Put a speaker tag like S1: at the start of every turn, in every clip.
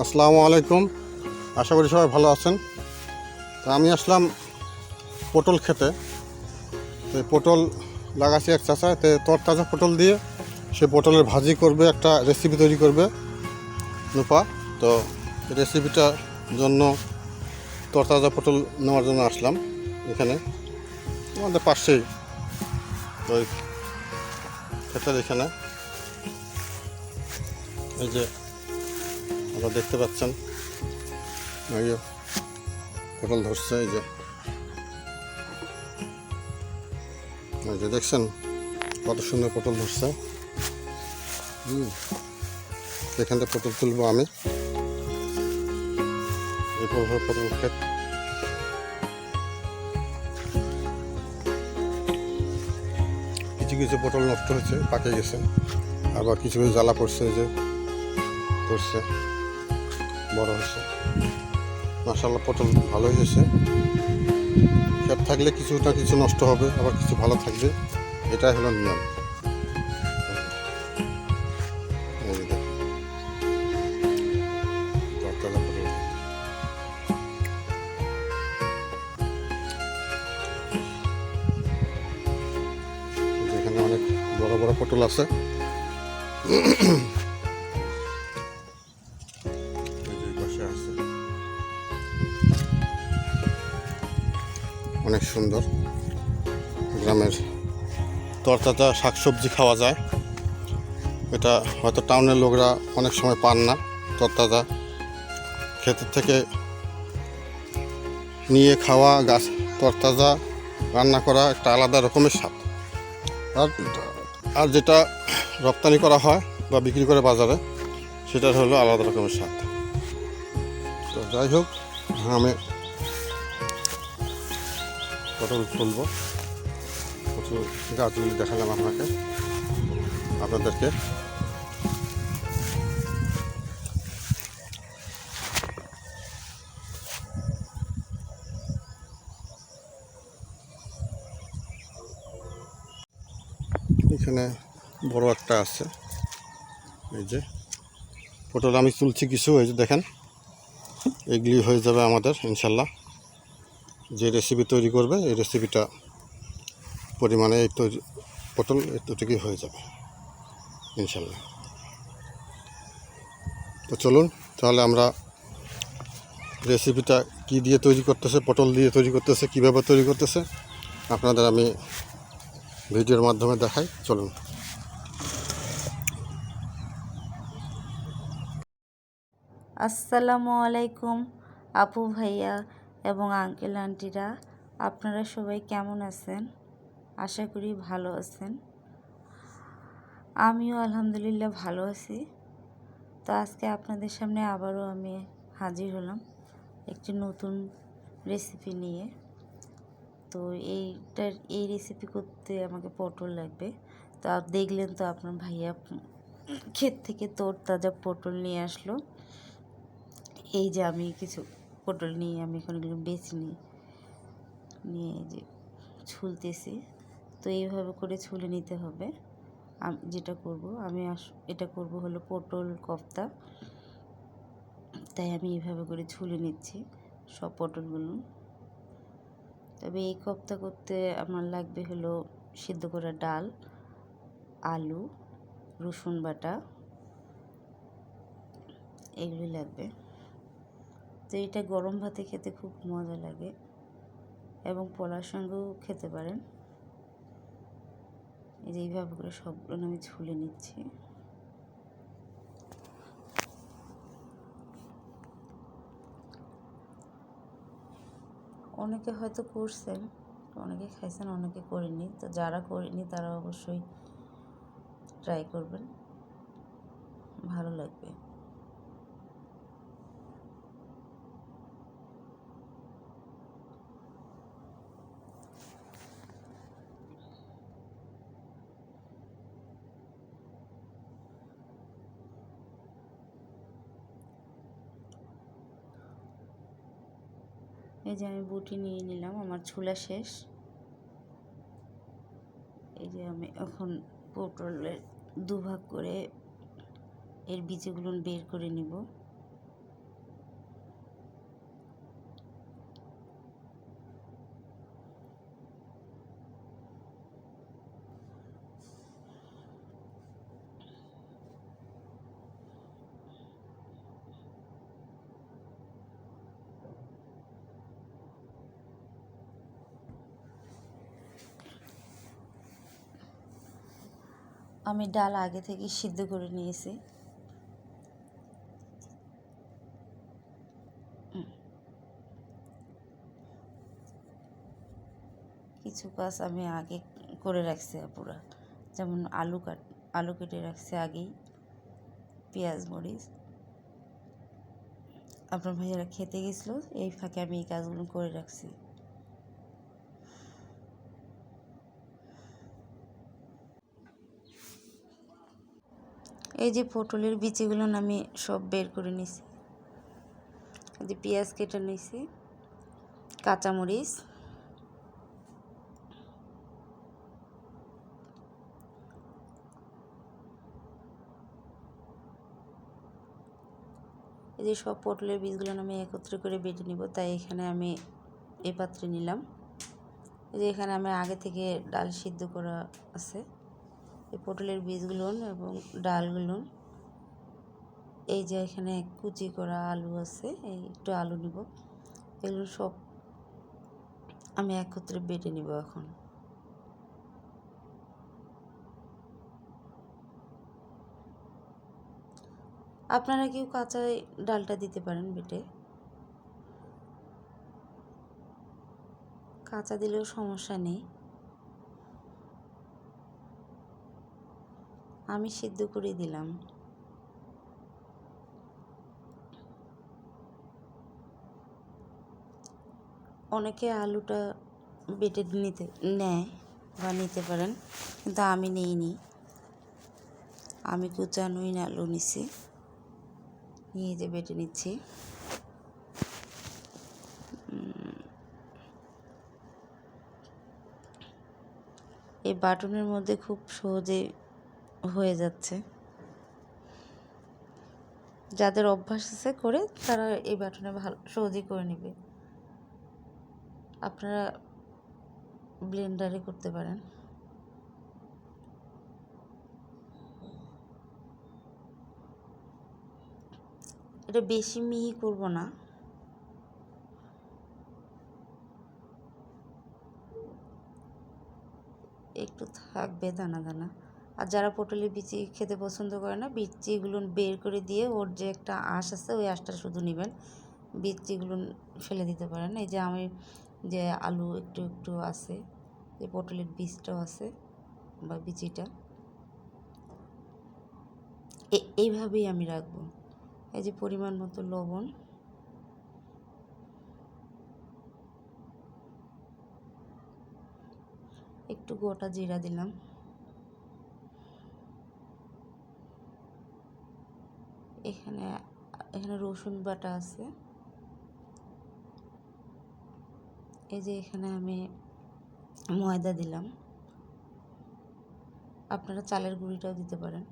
S1: আসসালামু আলাইকুম। আশা করি সবাই ভালো আছেন। তো আমি আসলাম পটল খেতে। তো পটল লাগাচ্ছি এক চাষা, তো তরতাজা পটল দিয়ে সে পটলের ভাজি করবে, একটা রেসিপি তৈরি করবে নুপা। তো রেসিপিটার জন্য তরতাজা পটল নেওয়ার জন্য আসলাম এখানে আমাদের পাশেই ওই ক্ষেতের এখানে। এই যে আপনারা দেখতে পাচ্ছেন, এই যে পটল ধরছে, এই যে দেখছেন কত সুন্দর পটল ধরছে। এখান থেকে পটল তুলবো আমি। এই পটল ক্ষেত, কিছু কিছু পটল নষ্ট হয়েছে, পাকে গেছে, আবার কিছু কিছু জ্বালা পড়ছে, যে পড়ছে, বড় হয়েছে। মাশাআল্লাহ পটল ভালোই হয়েছে। ক্ষেত থাকলে কিছু না কিছু নষ্ট হবে, আবার কিছু ভালো থাকবে, এটাই হলো নিয়ম। তরতাজা পটল, এখানে অনেক বড় বড় পটল আছে। পাশে আছে অনেক সুন্দর। গ্রামের তরতাজা শাকসবজি খাওয়া যায়, এটা হয়তো টাউনের লোকরা অনেক সময় পান না। তরতাজা ক্ষেতের থেকে নিয়ে খাওয়া, গাছ তরতাজা রান্না করা একটা আলাদা রকমের স্বাদ। আর আর যেটা রপ্তানি করা হয় বা বিক্রি করে বাজারে, সেটার হলো আলাদা রকমের স্বাদ। তো যাই হোক, আমি পটল তুলব, প্রচুর গাছগুলি দেখালাম আপনাদেরকে। এখানে বড় একটা আছে, এই যে পটল আমি তুলছি কিছু, এই যে দেখেন, এগুলি হয়ে যাবে আমাদের ইনশাল্লাহ। যে রেসিপি তৈরি করবে, এই রেসিপিটা পরিমাণে এই তৈরি পটল এতটুকুই হয়ে যাবে ইনশাল্লাহ। তো চলুন তাহলে আমরা রেসিপিটা কি দিয়ে তৈরি করতেছে, পটল দিয়ে তৈরি করতেছে, কীভাবে তৈরি করতেছে, আপনাদের আমি ভিডিওর মাধ্যমে দেখাই। চলুন।
S2: আসসালামু আলাইকুম আপু ভাইয়া এবং আঙ্কেল আন্টিরা, আপনারা সবাই কেমন আছেন? আশা করি ভালো আছেন। আমিও আলহামদুলিল্লাহ ভালো আছি। তো আজকে আপনাদের সামনে আবারও আমি হাজির হলাম একটি নতুন রেসিপি নিয়ে। তো এই রেসিপি করতে আমাকে পটল লাগবে। তো দেখলেন তো আপনার ভাইয়া ক্ষেত থেকে তরতাজা পটল নিয়ে আসলো। এই যে আমি কিছু পটল নিয়ে আমি এখন এগুলো বেছে নিয়ে যে ছুলতেছি। তো এইভাবে করে ছুলে নিতে হবে। যেটা করব আমি এটা করব হলো পটল কফতা, তাই আমি এইভাবে করে ছুলে নিচ্ছি সব পটলগুলো। তবে এই কফতা করতে আমার লাগবে হলো সিদ্ধ করা ডাল, আলু, রসুন বাটা, এগুলি লাগবে। তো এটা গরম ভাতে খেতে খুব মজা লাগে এবং পোলার সঙ্গেও খেতে পারেন। এই যে এইভাবে করে সবগুলো আমি ছুলে নিচ্ছি। অনেকে হয়তো করছেন, অনেকে খাইছেন, অনেকে করেনি। তো যারা করেনি তারা অবশ্যই ট্রাই করবেন, ভালো লাগবে। এই যে আমি বুটি নিয়ে নিলাম, আমার ছোলা শেষ। এই যে আমি এখন পটলের দুভাগ করে এর বীজগুলো বের করে নিব। আমি ডাল আগে থেকে সিদ্ধ করে নিয়েছি। কিছু কাজ আমি আগে করে রাখছি পুরা, যেমন আলু কেটে রাখছি আগেই, পেঁয়াজ মরিচ। আপনার ভাইয়ারা খেতে গেছিলো, এই ফাঁকে আমি এই কাজগুলো করে রাখছি। এই যে পটলের বিচিগুলো আমি সব বের করে নিছি। এই যে পেঁয়াজ কেটে নিছি, কাঁচামরিচ, এই যে সব পটলের বীজগুলো আমি একত্রে করে বেটে নিব, তাই এখানে আমি এই পাত্রে নিলাম। এই যে এখানে আমি আগে থেকে ডাল সিদ্ধ করা আছে, এই পটলের বীজগুলো এবং ডালগুলো। এই যে এখানে কুচি করা আলু আছে, এই একটু আলু নিব। এগুলো সব আমি একত্রে বেটে নিব এখন। আপনারা কেউ কাঁচা ডালটা দিতে পারেন বেটে, কাঁচা দিলেও সমস্যা নেই। আমি সিদ্ধ করে দিলাম। অনেকে আলুটা বেটে নেয় বা নিতে পারেন, কিন্তু আমি নিইনি। আমি কুচানোই আলু নিছি, নিয়ে যে বেটে নিচ্ছি। এই বাটনের মধ্যে খুব সহজে হয়ে যাচ্ছে। যাদের অভ্যাস আছে করে, তারা এই বাটনে ভালো সহজেই করে নেবে। আপনারা ব্লেন্ডারে করতে পারেন। এটা বেশি মিহি করব না, একটু থাকবে দানা দানা। আর যারা পটলের বিচি খেতে পছন্দ করে না, বিচিগুলো বের করে দিয়ে ওর যে একটা আঁশ আছে, ওই আঁশটা শুধু নেবেন, বিচিগুলো ফেলে দিতে পারেন। এই যে আমি যে আলু একটু একটু আছে, যে পটলের বীজটাও আছে বা বিচিটা, এইভাবেই আমি রাখবো। এই যে পরিমাণ মতো লবণ, একটু গোটা জিরা দিলাম, এখানে এখানে রসুন বাটা আছে। এই যে এখানে আমি ময়দা দিলাম, আপনারা চালের গুঁড়িটাও দিতে পারেন।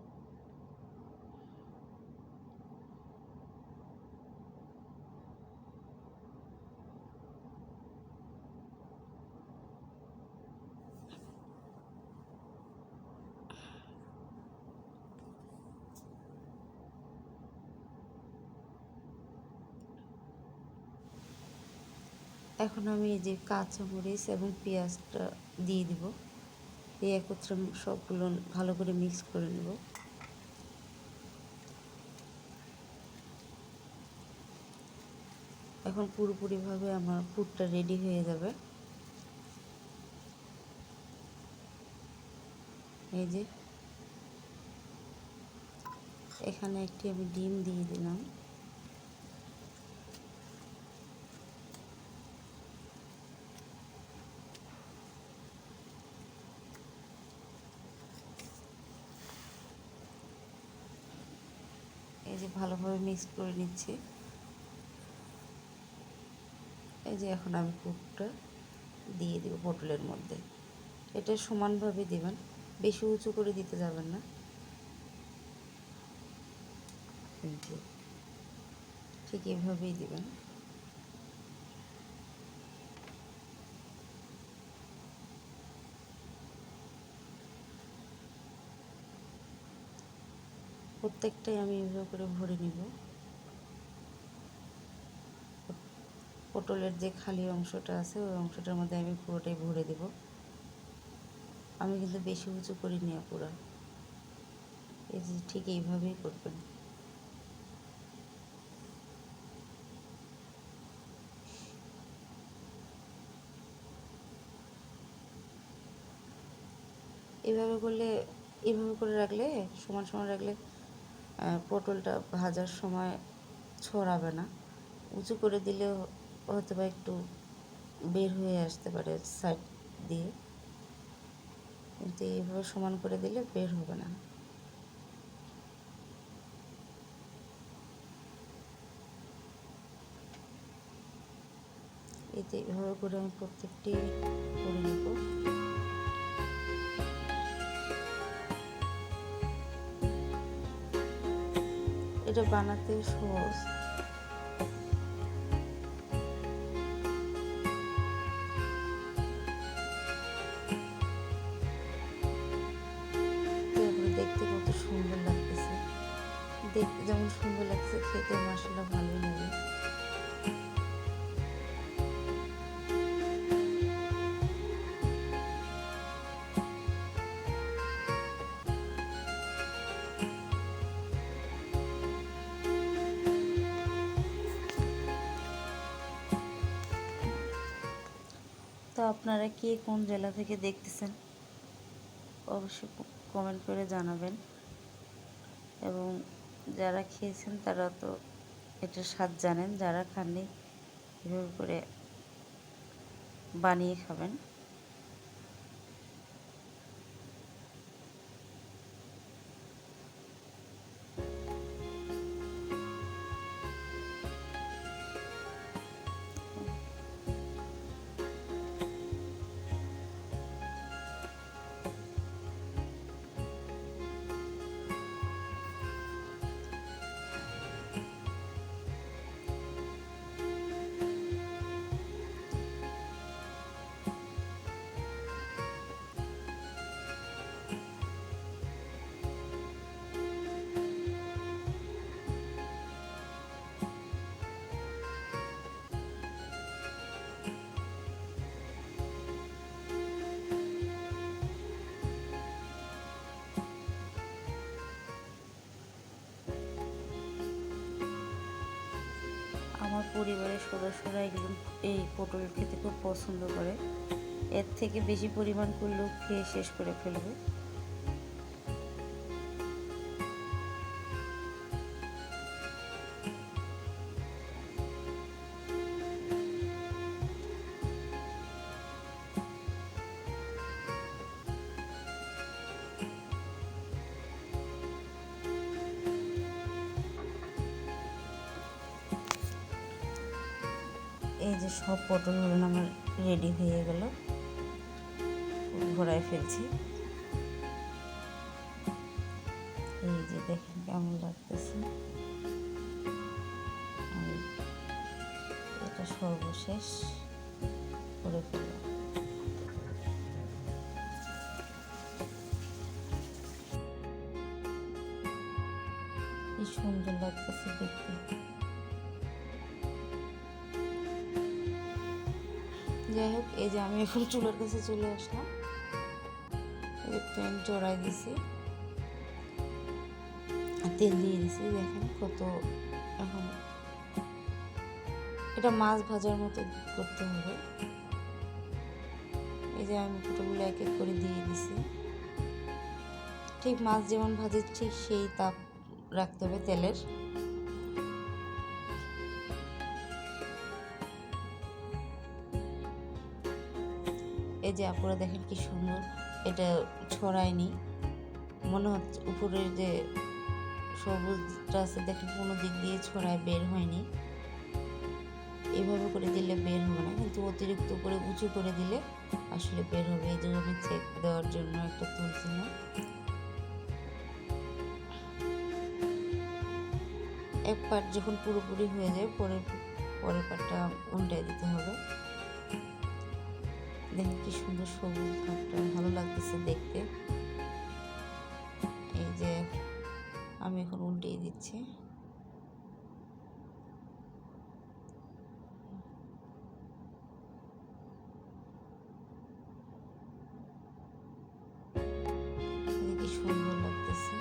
S2: এখন আমি এই যে কাঁচামরিচ এবং পেঁয়াজটা দিয়ে দিব, দিয়ে একত্রে সবগুলো ভালো করে মিক্স করে নেব। এখন পুরোপুরিভাবে আমার পুরটা রেডি হয়ে যাবে। এই যে এখানে একটি আমি ডিম দিয়ে দিলাম। এই যে ভালোভাবে মিক্স করে নিচ্ছি। এই যে এখন আমি পুরটা দিয়ে দেব পটলের মধ্যে। এটা সমানভাবে দিবেন, বেশি উঁচু করে দিতে যাবেন না। ঠিক এভাবেই দিবেন। প্রত্যেকটাই আমি এভাবে করে ভরে নিব। পটলের যে খালি অংশটা আছে, ওই অংশটার মধ্যে আমি পুরোটাই ভরে দেব। আমি কিন্তু বেশি উঁচু করি নি পুরা। এই যে ঠিক এইভাবেই করবেন। এভাবে করলে, এভাবে করে রাখলে, সমান সমান রাখলে পটলটা ভাজার সময় ছড়াবে না। উঁচু করে দিলেও হয়তো বা একটু বের হয়ে আসতে পারে সাইড দিয়ে, কিন্তু এইভাবে সমান করে দিলে বের হবে না। এতে এভাবে করে আমি প্রত্যেকটি করে নেব। এটা বানাতে সহজ। তারপরে দেখতে কত সুন্দর লাগতেছে, দেখতে যেমন সুন্দর লাগছে খেতে মশলা ভালোই লাগে। তো আপনারা কে কোন জেলা থেকে দেখতেছেন অবশ্যই কমেন্ট করে জানাবেন, এবং যারা খেয়েছেন তারা তো এটার স্বাদ জানেন, যারা খাননি এভাবে করে বানিয়ে খাবেন। আমার পরিবারের সদস্যরা এগুলো, এই পটল খেতে খুব পছন্দ করে। এর থেকে বেশি পরিমাণ করলেও খেয়ে শেষ করে ফেলবে। এই যে সব পটল হলেন আমার রেডি হয়ে গেল, ঘোরায় ফেলছি। এই যে দেখেন কেমন লাগতেছে। আর এটা সর্বশেষ করে ফেললাম। কি সুন্দর লাগতেছে দেখতে। যাই হোক, এই যে আমি এখন চুলার কাছে চলে আসলাম, এই যে প্যান চড়াই দিছি, তেল দিয়ে দিছি। দেখেন কত, এখন এটা মাছ ভাজার মতো করতে হবে। এই যে আমি পটলগুলো এক এক করে দিয়ে দিছি। ঠিক মাছ যেমন ভাজি ঠিক সেই তাপ রাখতে হবে তেলের। এই যে আপনারা দেখেন কি সুন্দর, এটা ছড়ায়নি, মনে হচ্ছে উপরের যে সবুজটা আছে দেখেন কোনো দিক দিয়ে ছড়ায় বের হয়নি। এইভাবে করে দিলে বের হবে না, কিন্তু অতিরিক্ত করে উঁচু করে দিলে আসলে বের হবে। এই জন্য আমি চেক দেওয়ার জন্য একটা তুলছি না। এক পার্ট যখন পুরোপুরি হয়ে যায় পরের পার্টটা উল্টাই দিতে হবে। দেখেন কি সুন্দর সবুজ ভাবটা, ভালো লাগতেছে দেখতে। এই যে আমি এখন উল্টিয়ে দিচ্ছি। কি সুন্দর লাগতেছে।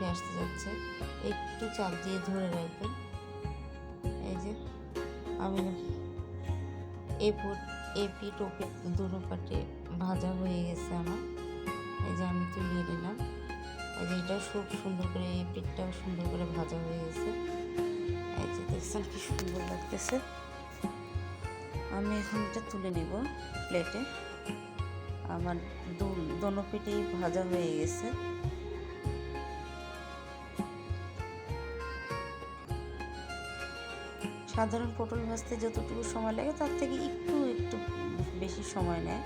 S2: হয়ে আসতে যাচ্ছে, একটু চাপ দিয়ে ধরে রাখবেন। এই যে আমি এপিট ওপিট দুটো পাটে ভাজা হয়ে গেছে আমার। এই যে আমি তুলিয়ে নিলাম। এই যে এটাও খুব সুন্দর করে, এপিটটাও সুন্দর করে ভাজা হয়ে গেছে। এই যে দেখছেন কি সুন্দর লাগতেছে। আমি এখন এটা তুলে নিব প্লেটে। আমার দোনো পিঠেই ভাজা হয়ে গেছে। সাধারণ পটল ভাজতে যতটুকু সময় লাগে তার থেকে একটু বেশি সময় নেয়,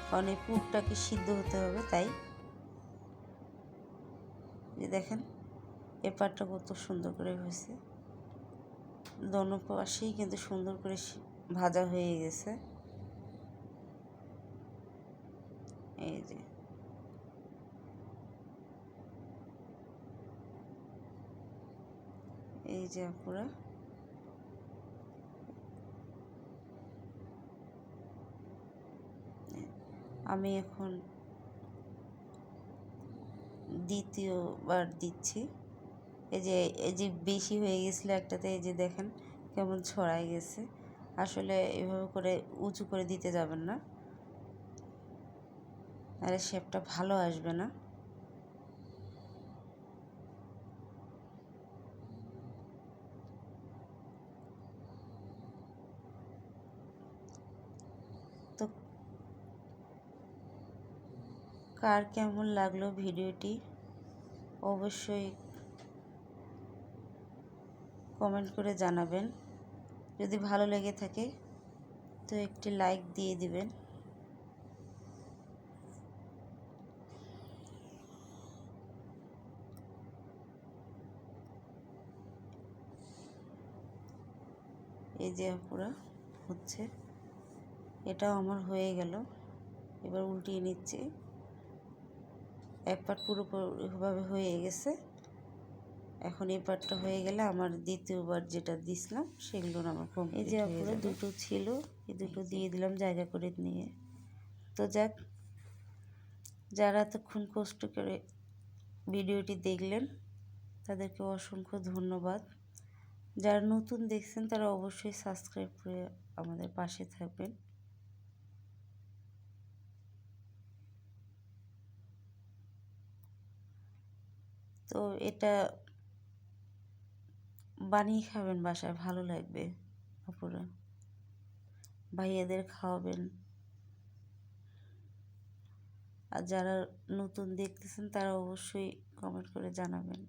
S2: কারণ এই পুরটাকে সিদ্ধ হতে হবে। তাই যে দেখেন এপারটা কত সুন্দর করে হয়েছে, দোনো পাশেই কিন্তু সুন্দর করে ভাজা হয়ে গেছে। এই যে আপুরা, আমি এখন দ্বিতীয়বার দিচ্ছি। এই যে বেশি হয়ে গেছিলো একটাতে, এই যে দেখেন কেমন ছড়াই গেছে। আসলে এভাবে করে উঁচু করে দিতে যাবেন না, আরে শেপটা ভালো আসবে না। তো কার কেমন লাগলো ভিডিওটি অবশ্যই কমেন্ট করে জানাবেন। যদি ভালো লেগে থাকে তো একটি লাইক দিয়ে দিবেন। এই যে পুরো হচ্ছে, এটাও আমার হয়ে গেল। এবার উল্টিয়ে নিচ্ছি। এক পাট পুরোপুরিভাবে হয়ে গেছে। এখন এই পাটটা হয়ে গেলে আমার দ্বিতীয়বার যেটা দিছিলাম সেগুলো আমার কমপ্লিট। এই যে পুরো দুটো ছিল, এই দুটো দিয়ে দিলাম জায়গা করে নিয়ে। তো যাক, যারা এতক্ষণ কষ্ট করে ভিডিওটি দেখলেন তাদেরকে অসংখ্য ধন্যবাদ। যারা নতুন দেখছেন তারা অবশ্যই সাবস্ক্রাইব করে আমাদের পাশে থাকবেন। তো এটা বানিয়ে খাবেন বাসায়, ভালো লাগবে আপুরা, ভাইয়াদের খাওয়াবেন। আর যারা নতুন দেখতেছেন তারা অবশ্যই কমেন্ট করে জানাবেন।